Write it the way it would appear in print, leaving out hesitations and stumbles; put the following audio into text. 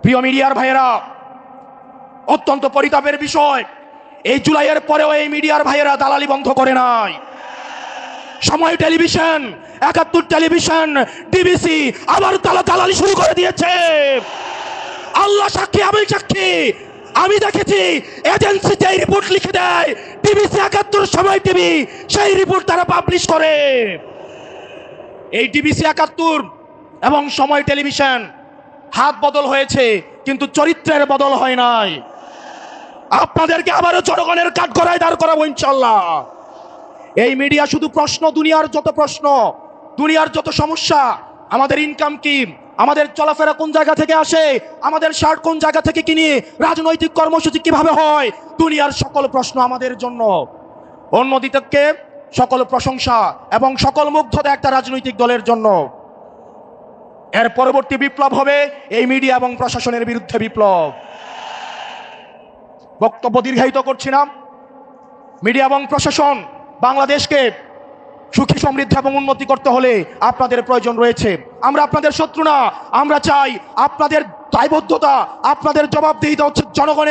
প্রিয় মিডিয়ার ভাইয়েরা, অত্যন্ত পরিতাপের বিষয়, এই জুলাইয়ের পরেও এই মিডিয়ার ভাইয়েরা দালালি বন্ধ করে নাই। সময় টেলিভিশন, ৭১ টেলিভিশন, ডিবিসি আবার দালালি শুরু করে দিয়েছে। আল্লাহ সাক্ষী, আমি সাক্ষী, আমি দেখেছি এজেন্সিতে এই রিপোর্ট লিখে দেয়, ডিবিসি ৭১, সময় টিভি সেই রিপোর্ট তারা পাবলিশ করে। এই ডিবিসি ৭১ এবং সময় টেলিভিশন হাত বদল হয়েছে, কিন্তু চরিত্রের বদল হয় নাই। আপনাদেরকে আবারও জনগণের কাঠগড়ায় দাঁড় করাবো ইনশাল্লাহ। এই মিডিয়া শুধু প্রশ্ন, দুনিয়ার যত প্রশ্ন, দুনিয়ার যত সমস্যা, আমাদের ইনকাম কি, আমাদের চলাফেরা কোন জায়গা থেকে আসে, আমাদের শার্ট কোন জায়গা থেকে কিনি, রাজনৈতিক কর্মসূচি কিভাবে হয়, দুনিয়ার সকল প্রশ্ন আমাদের জন্য। অন্যদিকে সকল প্রশংসা এবং সকল মুগ্ধতা একটা রাজনৈতিক দলের জন্য। এর পরবর্তী বিপ্লব হবে এই মিডিয়া এবং প্রশাসনের বিরুদ্ধে বিপ্লব। বক্তব্য দীর্ঘায়িত করছি না। মিডিয়া এবং প্রশাসন, বাংলাদেশকে সুখী, সমৃদ্ধ এবং উন্নতি করতে হলে আপনাদের প্রয়োজন রয়েছে। আমরা আপনাদের শত্রু না, আমরা চাই আপনাদের দায়বদ্ধতা, আপনাদের জবাবদিহিতা হচ্ছে জনগণের